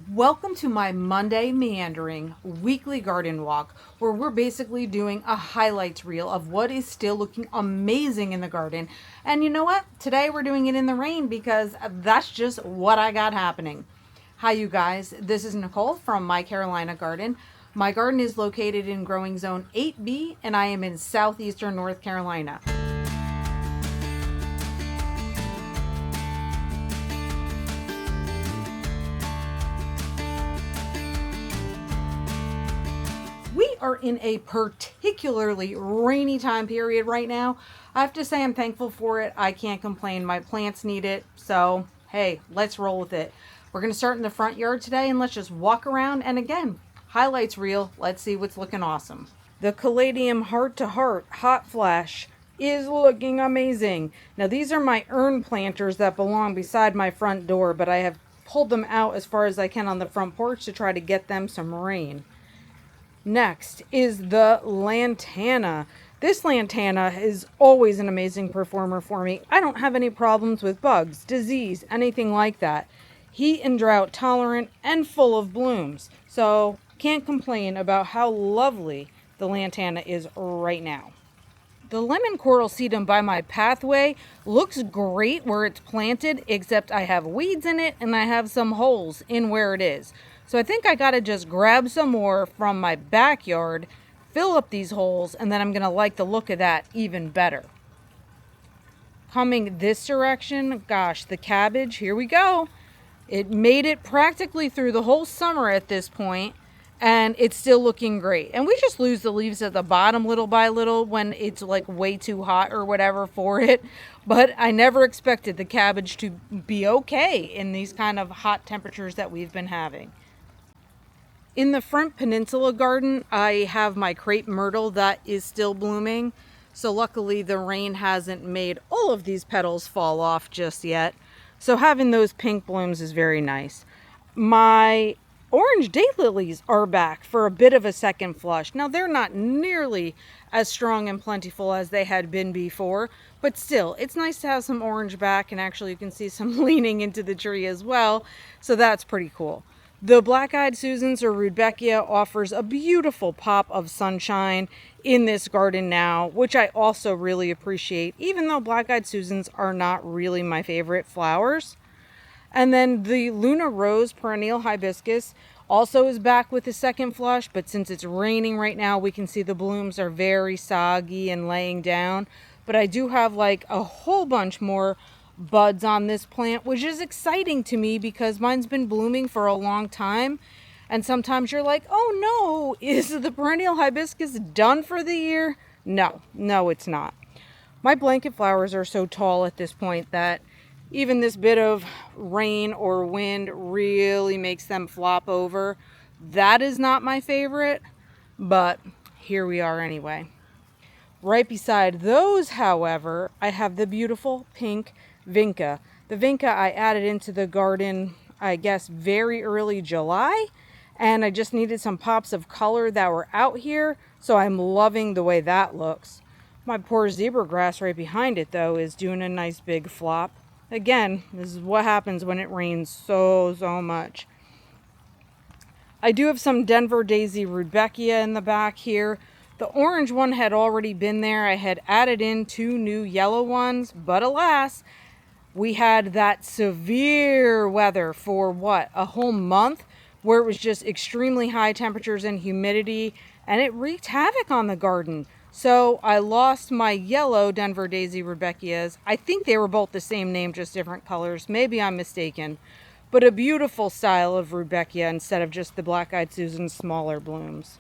Welcome to my Monday Meandering weekly garden walk, where we're basically doing a highlights reel of what is still looking amazing in the garden. And you know what? Today we're doing it in the rain because that's just what I got happening. Hi, you guys. This is Nicole from My Carolina Garden. My garden is located in growing zone 8B, and I am in southeastern North Carolina. We are in a particularly rainy time period right now. I have to say I'm thankful for it. I can't complain. My plants need it. So, hey, let's roll with it. We're going to start in the front yard today and let's just walk around. And again, highlights reel. Let's see what's looking awesome. The Caladium Heart to Heart Hot Flash is looking amazing. Now, these are my urn planters that belong beside my front door, but I have pulled them out as far as I can on the front porch to try to get them some rain. Next is the lantana. This lantana is always an amazing performer for me. I don't have any problems with bugs, disease, anything like that. Heat and drought tolerant and full of blooms. So can't complain about how lovely the lantana is right now. The lemon coral sedum by my pathway looks great where it's planted, except I have weeds in it and I have some holes in where it is. So I think I gotta just grab some more from my backyard, fill up these holes, and then I'm gonna like the look of that even better. Coming this direction, gosh, the cabbage, here we go. It made it practically through the whole summer at this point, and it's still looking great. And we just lose the leaves at the bottom little by little when it's like way too hot or whatever for it. But I never expected the cabbage to be okay in these kind of hot temperatures that we've been having. In the front peninsula garden, I have my crepe myrtle that is still blooming. So luckily the rain hasn't made all of these petals fall off just yet. So having those pink blooms is very nice. My orange daylilies are back for a bit of a second flush. Now they're not nearly as strong and plentiful as they had been before, but still it's nice to have some orange back, and actually you can see some leaning into the tree as well. So that's pretty cool. The black-eyed Susans or Rudbeckia offers a beautiful pop of sunshine in this garden now, which I also really appreciate, even though black-eyed Susans are not really my favorite flowers. And then the Luna Rose perennial hibiscus also is back with the second flush, but since it's raining right now, we can see the blooms are very soggy and laying down. But I do have like a whole bunch more buds on this plant, which is exciting to me because mine's been blooming for a long time. And sometimes you're like, oh no, is the perennial hibiscus done for the year? No, it's not. My blanket flowers are so tall at this point that even this bit of rain or wind really makes them flop over. That is not my favorite, but here we are anyway. Right beside those, however, I have the beautiful pink vinca. The vinca I added into the garden, I guess, very early July, and I just needed some pops of color that were out here, so I'm loving the way that looks. My poor zebra grass right behind it, though, is doing a nice big flop. Again, this is what happens when it rains so much. I do have some Denver Daisy Rudbeckia in the back here. The orange one had already been there. I had added in 2 new yellow ones, but alas, we had that severe weather for a whole month, where it was just extremely high temperatures and humidity, and it wreaked havoc on the garden. So I lost my yellow Denver Daisy Rudbeckias. I think they were both the same name, just different colors. Maybe I'm mistaken. But a beautiful style of Rudbeckia instead of just the black-eyed Susan's smaller blooms.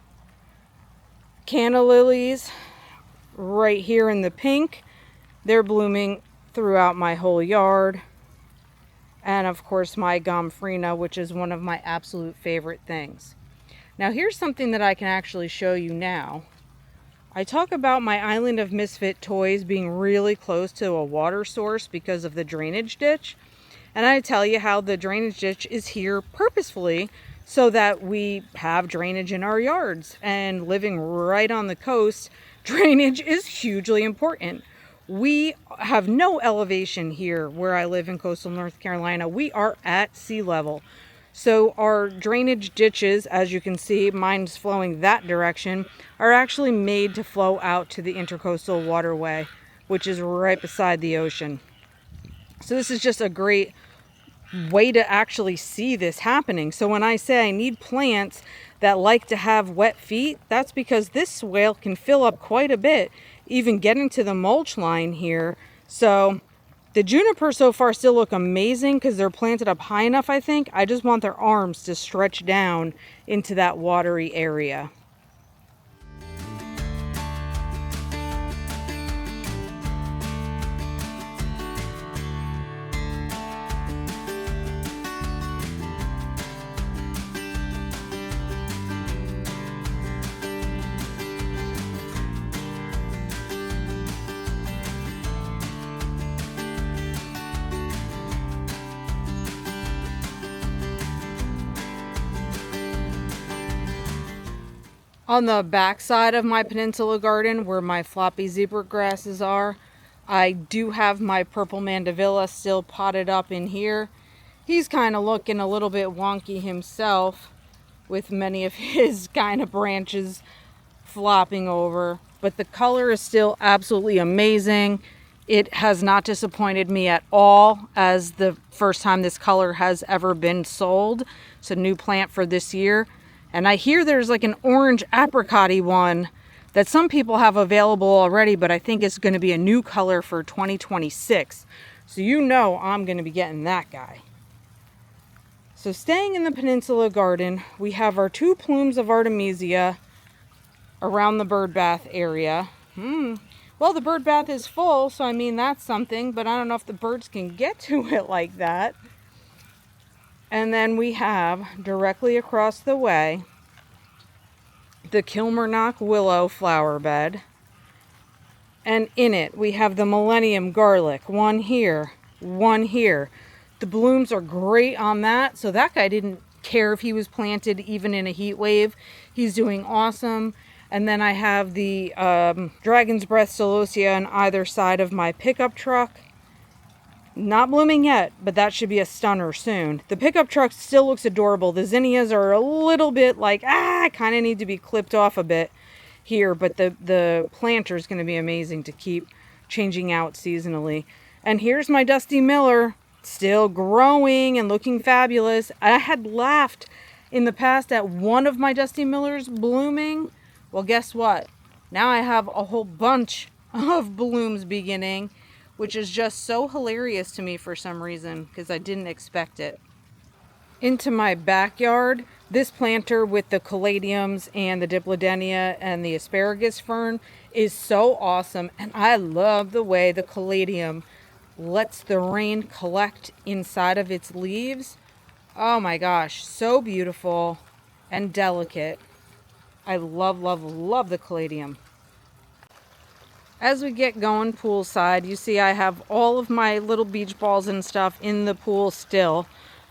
Canna lilies, right here in the pink. They're blooming throughout my whole yard. And of course my gomphrena, which is one of my absolute favorite things. Now here's something that I can actually show you now. I talk about my island of misfit toys being really close to a water source because of the drainage ditch. And I tell you how the drainage ditch is here purposefully so that we have drainage in our yards. And living right on the coast, drainage is hugely important. We have no elevation here where I live in coastal North Carolina. We are at sea level. So our drainage ditches, as you can see, mine's flowing that direction, are actually made to flow out to the intercoastal waterway, which is right beside the ocean. So this is just a great way to actually see this happening. So when I say I need plants that like to have wet feet, that's because this swale can fill up quite a bit, even getting to the mulch line here. So the juniper so far still look amazing because they're planted up high enough, I think. I just want their arms to stretch down into that watery area. On the back side of my peninsula garden, where my floppy zebra grasses are, I do have my purple mandevilla still potted up in here. He's kind of looking a little bit wonky himself, with many of his kind of branches flopping over. But the color is still absolutely amazing. It has not disappointed me at all, as the first time this color has ever been sold. It's a new plant for this year. And I hear there's like an orange apricot-y one that some people have available already, but I think it's going to be a new color for 2026. So you know I'm going to be getting that guy. So staying in the peninsula garden, we have our 2 plumes of Artemisia around the bird bath area. Well, the bird bath is full, so I mean that's something, but I don't know if the birds can get to it like that. And then we have, directly across the way, the Kilmarnock willow flower bed. And in it, we have the Millennium garlic. One here, one here. The blooms are great on that. So that guy didn't care if he was planted even in a heat wave. He's doing awesome. And then I have the Dragon's Breath celosia on either side of my pickup truck. Not blooming yet, but that should be a stunner soon. The pickup truck still looks adorable. The zinnias are a little bit like, kind of need to be clipped off a bit here, but the planter is going to be amazing to keep changing out seasonally. And here's my Dusty Miller, still growing and looking fabulous. I had laughed in the past at one of my Dusty Millers blooming. Well, guess what? Now I have a whole bunch of blooms beginning, which is just so hilarious to me for some reason, because I didn't expect it. Into my backyard, this planter with the caladiums and the diplodenia and the asparagus fern is so awesome. And I love the way the caladium lets the rain collect inside of its leaves. Oh my gosh, so beautiful and delicate. I love, love, love the caladium. As we get going poolside, you see I have all of my little beach balls and stuff in the pool still.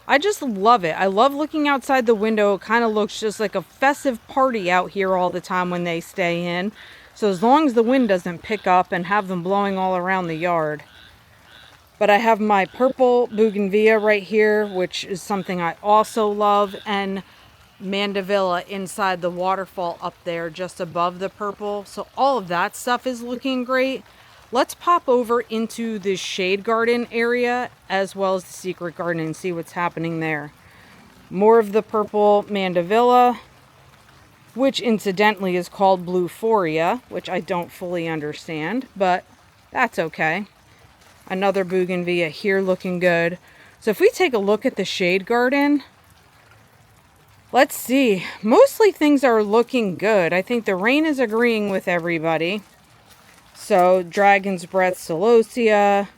I just love it. I love looking outside the window. It kind of looks just like a festive party out here all the time when they stay in. So as long as the wind doesn't pick up and have them blowing all around the yard. But I have my purple bougainvillea right here, which is something I also love. And mandevilla inside the waterfall up there just above the purple. So all of that stuff is looking great. Let's pop over into the shade garden area as well as the secret garden and see what's happening there. More of the purple mandevilla, which incidentally is called bluephoria, which I don't fully understand, but that's okay. Another bougainvillea here looking good. So if we take a look at the shade garden, let's see. Mostly things are looking good. I think the rain is agreeing with everybody. So Dragon's Breath celosia,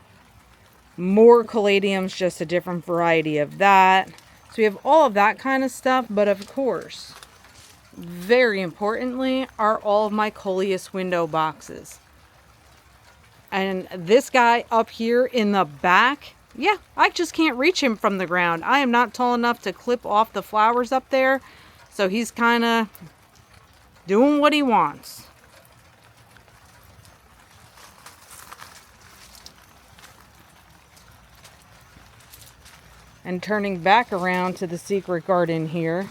more caladiums, just a different variety of that. So we have all of that kind of stuff, but of course, very importantly, are all of my coleus window boxes. And this guy up here in the back, yeah, I just can't reach him from the ground. I am not tall enough to clip off the flowers up there. So he's kind of doing what he wants. And turning back around to the secret garden here.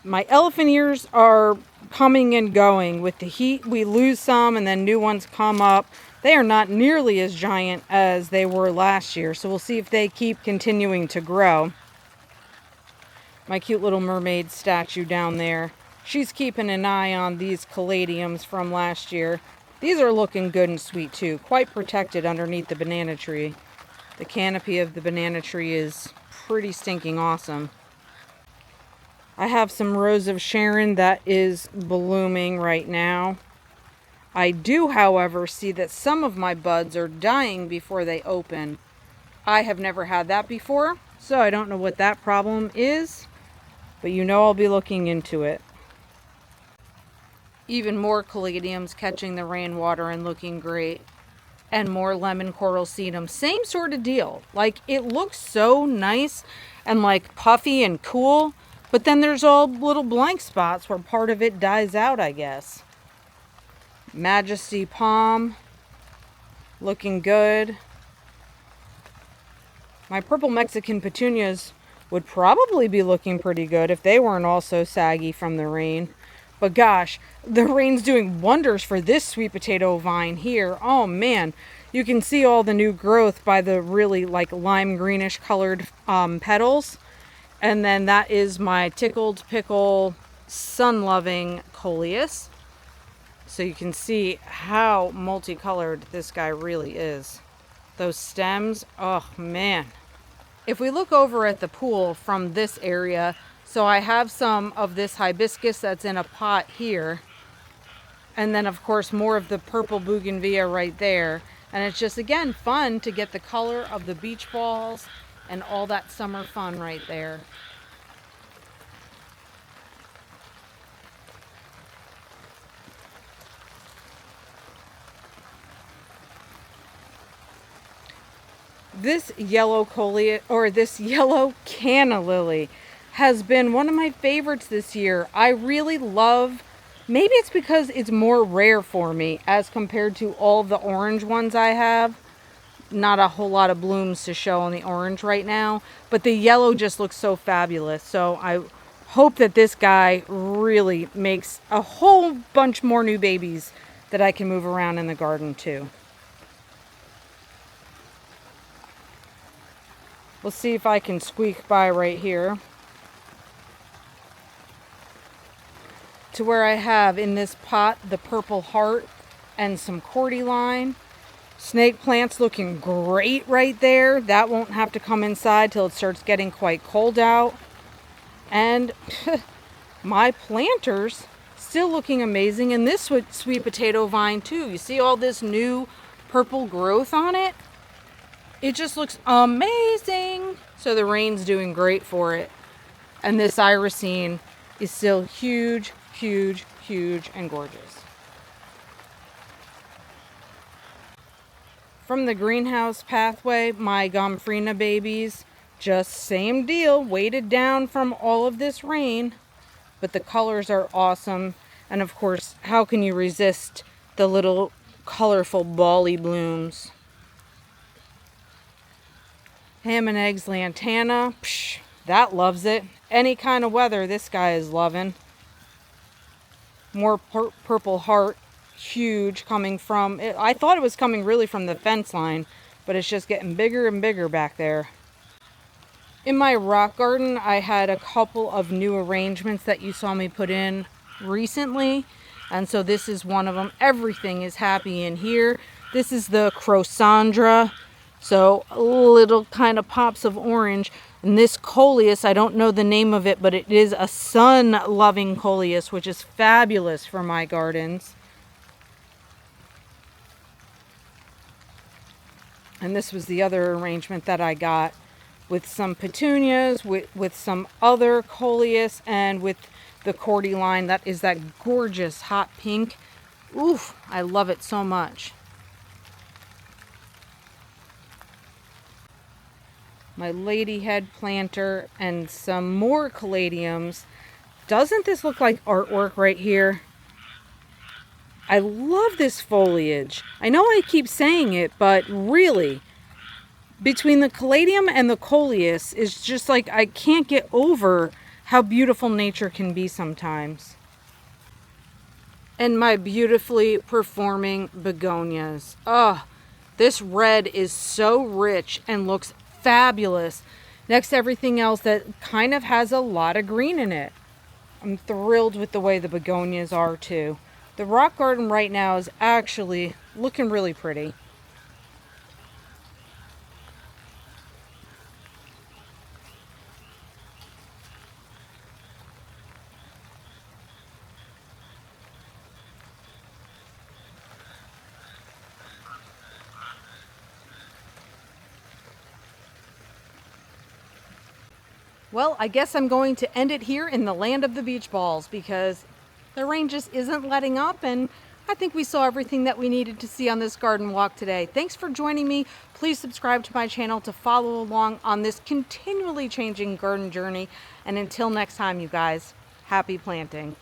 My elephant ears are coming and going. With the heat, we lose some and then new ones come up. They are not nearly as giant as they were last year, so we'll see if they keep continuing to grow. My cute little mermaid statue down there. She's keeping an eye on these caladiums from last year. These are looking good and sweet too, quite protected underneath the banana tree. The canopy of the banana tree is pretty stinking awesome. I have some Rose of Sharon that is blooming right now. I do, however, see that some of my buds are dying before they open. I have never had that before, so I don't know what that problem is, but you know I'll be looking into it. Even more caladiums catching the rainwater and looking great. And more lemon coral sedum. Same sort of deal. Like, it looks so nice and like puffy and cool, but then there's all little blank spots where part of it dies out, I guess. Majesty Palm, looking good. My purple Mexican petunias would probably be looking pretty good if they weren't all so saggy from the rain. But gosh, the rain's doing wonders for this sweet potato vine here. Oh man, you can see all the new growth by the really like lime greenish colored petals. And then that is my tickled pickle sun-loving coleus. So you can see how multicolored this guy really is. Those stems, oh man. If we look over at the pool from this area, so I have some of this hibiscus that's in a pot here. And then of course more of the purple bougainvillea right there. And it's just again fun to get the color of the beach balls and all that summer fun right there. This yellow coleus, or this yellow canna lily, has been one of my favorites this year. I really love, maybe it's because it's more rare for me as compared to all the orange ones I have. Not a whole lot of blooms to show on the orange right now, but the yellow just looks so fabulous. So I hope that this guy really makes a whole bunch more new babies that I can move around in the garden too. We'll see if I can squeak by right here to where I have in this pot the purple heart and some cordyline. Snake plants looking great right there. That won't have to come inside till it starts getting quite cold out. And my planters still looking amazing. And this sweet potato vine too. You see all this new purple growth on it? It just looks amazing. So the rain's doing great for it. And this irisine is still huge, huge, huge and gorgeous. From the greenhouse pathway, my gomphrena babies, just same deal, weighted down from all of this rain. But the colors are awesome. And of course, how can you resist the little colorful bally blooms? Ham and eggs lantana, psh, that loves it. Any kind of weather this guy is loving. More purple heart, huge, coming from, I thought it was coming really from the fence line, but it's just getting bigger and bigger back there. In my rock garden, I had a couple of new arrangements that you saw me put in recently, and so this is one of them. Everything is happy in here. This is the Crosandra. So little kind of pops of orange. And this coleus, I don't know the name of it, but it is a sun-loving coleus, which is fabulous for my gardens. And this was the other arrangement that I got with some petunias, with some other coleus, and with the cordyline. That is that gorgeous hot pink. Oof, I love it so much. My ladyhead planter and some more caladiums. Doesn't this look like artwork right here? I love this foliage. I know I keep saying it, but really, Between the caladium and the coleus is just like, I can't get over how beautiful nature can be sometimes. And my beautifully performing begonias. Oh, this red is so rich and looks fabulous next to everything else that kind of has a lot of green in it. I'm thrilled with the way the begonias are too. The rock garden right now is actually looking really pretty. Well, I guess I'm going to end it here in the land of the beach balls because the rain just isn't letting up, and I think we saw everything that we needed to see on this garden walk today. Thanks for joining me. Please subscribe to my channel to follow along on this continually changing garden journey. And until next time, you guys, happy planting.